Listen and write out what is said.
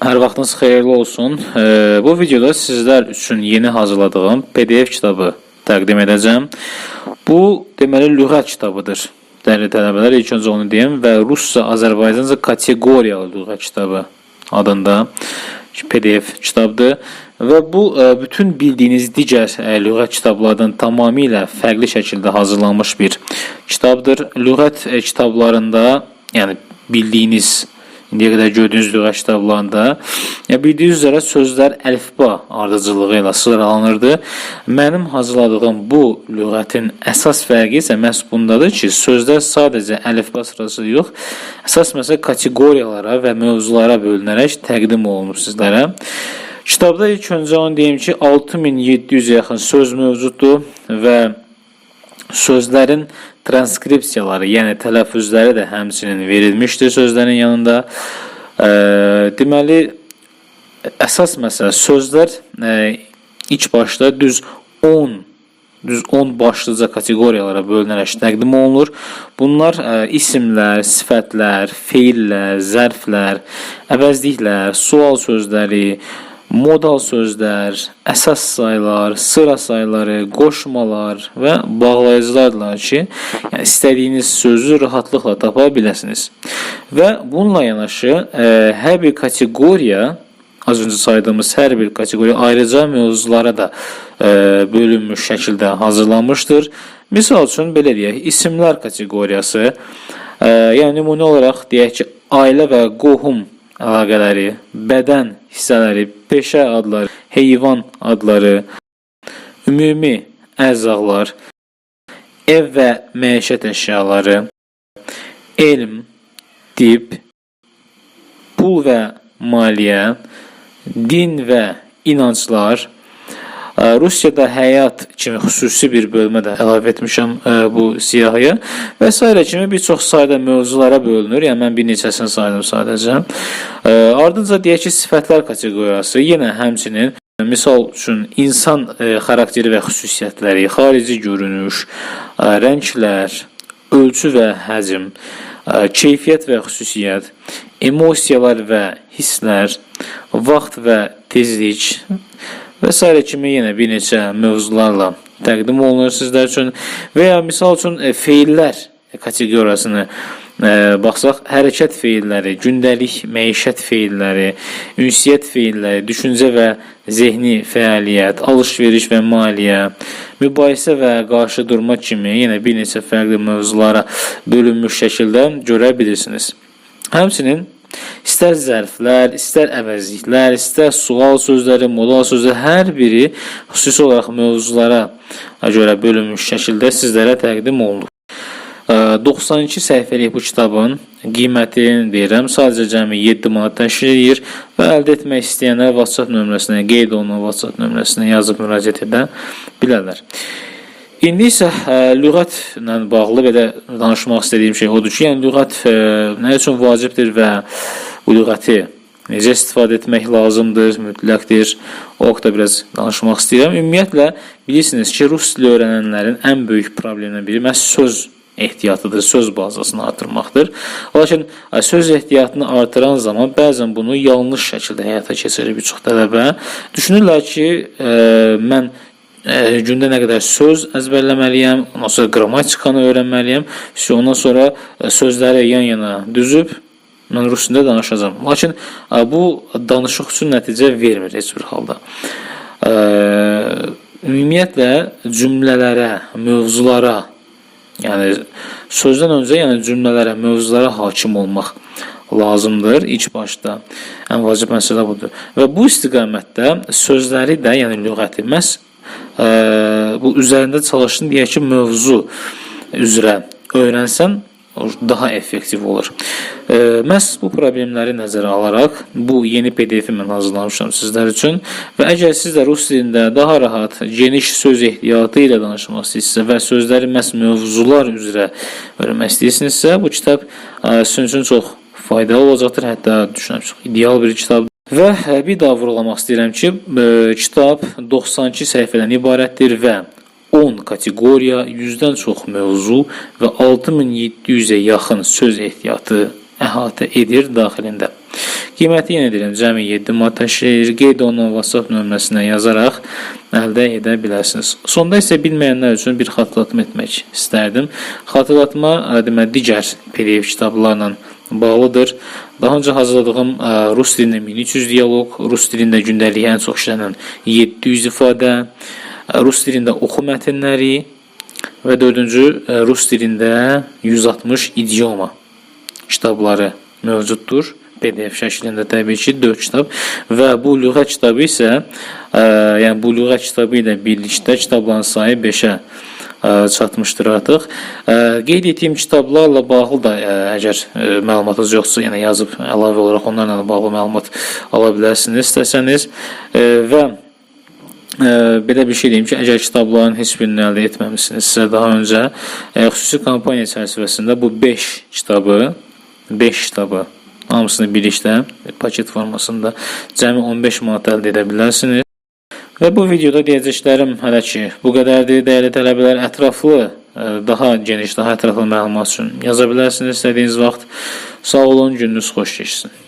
Hər vaxtınız xeyirli olsun. Bu videoda sizlər üçün yeni hazırladığım PDF kitabı təqdim edəcəm. Bu, deməli, lüğət kitabıdır. Dəyərli tələbələr, ilk öncə onu deyim və Rusca, Azərbaycanca kateqoriyalı lüğət kitabı adında PDF kitabdır. Və bu, bütün bildiyiniz digər lüğət kitablardan tamamilə fərqli şəkildə hazırlanmış bir kitabdır. Lüğət kitablarında, yəni bildiyiniz, indiyə qədər gördüyünüz lüğət kitablarında bildiyiniz üzrə sözlər əlifba ardıcılığı ilə sıralanırdı. Mənim hazırladığım bu lüğətin əsas fərqi isə məhz bundadır ki, sözlər sadəcə əlifba sırası yox, əsas məsələ kateqoriyalara və mövzulara bölünərək təqdim olunur sizlərə. Kitabda ilk öncə onu deyim ki, 6700 yaxın söz mövcuddur və sözlərin transkripsiyaları, yəni tələffüzləri də həmçinin verilmişdir sözlərin yanında. Deməli, əsas məsələ sözlər ilk başda düz 10 başlıca kateqoriyalara bölünərək təqdim olunur. Bunlar isimlər, sifətlər, feillər, zərflər, əvəzliklər, sual sözləri, modal sözlər, əsas saylar, sıra sayları, qoşmalar və bağlayıcılardır ki, yəni istədiyiniz sözü rahatlıqla tapa biləsiniz. Və bununla yanaşı hər bir kateqoriya, az öncə saydığımız hər bir kateqoriya ayrıca mövzulara da bölünmüş şəkildə hazırlanmışdır. Misal üçün, belə deyək, isimlər kateqoriyası, yəni nümunə olaraq deyək ki, ailə və qohum əlaqələri, bədən hissələri, peşə adları, heyvan adları, ümumi ərzaqlar, ev və məişət əşyaları, elm, dib, pul və maliyyə, din və inanclar, Rusiyada həyat kimi xüsusi bir bölmə də əlavə etmişəm bu siyahıya və s. kimi bir çox sayda mövzulara bölünür. Yəni, mən bir neçəsini saydım sadəcə. Ardınca deyək ki, sifətlər kateqoriyası yenə həmçinin, misal üçün, insan xarakteri və xüsusiyyətləri, xarici görünüş, rənglər, ölçü və həcm, keyfiyyət və xüsusiyyət, emosiyalar və hisslər, vaxt və tezlik və s. kimi yenə bir neçə mövzularla təqdim olunur sizlər üçün. Və ya misal üçün feillər kateqoriyasını baxsaq, hərəkət feilləri, gündəlik məişət feilləri, ünsiyyət feilləri, düşüncə və zehni fəaliyyət, alış-veriş və maliyyə, mübahisə və qarşı durma kimi yenə bir neçə fərqli mövzulara bölünmüş şəkildə görə bilirsiniz. Həmçinin İstər zərflər, istər əvəzliklər, istər sual sözləri, modal sözləri, hər biri xüsusi olaraq mövzulara görə bölünmüş şəkildə sizlərə təqdim olunur. 92 səhifəlik bu kitabın qiymətini deyirəm, sadəcə cəmi 7 manat təşkil edir və əldə etmək istəyənlər WhatsApp nömrəsinə, qeyd olunan WhatsApp nömrəsinə yazıb müraciət edə bilərlər. İndi isə lüğətlə bağlı belə danışmaq istədiyim şey odur ki, yəni lüğət nə üçün vacibdir və bu lüğəti necə istifadə etmək lazımdır, mütləqdir, o haqda biraz danışmaq istəyirəm. Ümumiyyətlə, bilirsiniz ki, rus dili öyrənənlərin ən böyük problemindən biri məhz söz ehtiyatıdır, söz bazasını artırmaqdır. Lakin söz ehtiyatını artıran zaman bəzən bunu yanlış şəkildə həyata keçirir bir çox tələbə. Düşünürlər ki, mən gündə nə qədər söz əzbərləməliyəm, ondan sonra qrammatikanı öyrənməliyəm, ondan sonra sözləri yan-yana düzüb, mən rus dilində danışacağım. Lakin bu danışıq üçün nəticə vermir heç bir halda. Ümumiyyətlə, cümlələrə, mövzulara, yəni sözdən öncə cümlələrə, mövzulara hakim olmaq lazımdır ilk başda. Ən vacib məsələ budur. Və bu istiqamətdə sözləri də, yəni lüğəti məhz bu üzərində çalışdın deyək ki, mövzu üzrə öyrənsən daha effektiv olur. Məhz bu problemləri nəzərə alaraq bu yeni PDF-i mən hazırlamışam sizlər üçün və əgər siz də rus dilində daha rahat, geniş söz ehtiyatı ilə danışmaq istəyirsinizsə və sözləri məhz mövzular üzrə öyrənmək istəyirsinizsə, bu kitab sizin üçün çox faydalı olacaqdır, hətta düşünürəm çox ideal bir kitabdır. Və bir daha vurğulamaq istəyirəm ki, kitab 92 səhifədən ibarətdir və 10 kateqoriya, 100-dən çox mövzu və 6700-ə yaxın söz ehtiyatı əhatə edir daxilində. Qiyməti yenə deyirəm, cəmi 7 manat təşkil edir. Qeyd olunan WhatsApp nömrəsinə yazaraq əldə edə bilərsiniz. Sonda isə bilməyənlər üçün bir xatırlatma etmək istərdim. Xatırlatma deməli digər PDF kitablarla bağlıdır. Daha öncə hazırladığım rus dilində 1300 dialoq, rus dilində gündəlik ən çox işlənən 700 ifadə, rus dilində oxu mətnləri və dördüncü rus dilində 160 idioma kitabları mövcuddur. PDF şəklində təbii ki 4 kitab və bu lüğət kitabı isə yəni bu lüğət kitabı ilə birlikdə kitabların sayı 5-ə çatmışdır artıq. Qeyd etdiyim kitablarla bağlı da əgər məlumatınız yoxsa, yəni yazıb əlavə olaraq onlarla bağlı məlumat ala bilərsiniz istəsəniz və belə bir şey deyim ki, əgər kitabların heç birini əldə etməmişsinizsə daha öncə xüsusi kampaniya çərçivəsində bu 5 kitabı hamısını birlikdə paket formasında cəmi 15 manat əldə edə bilərsiniz. Və bu videoda deyəcəklərim hələ ki bu qədərdir. Dəyərli tələbələr, ətraflı, daha geniş, daha ətraflı məlumat üçün yaza bilərsiniz istədiyiniz vaxt. Sağ olun, gününüz xoş keçsin.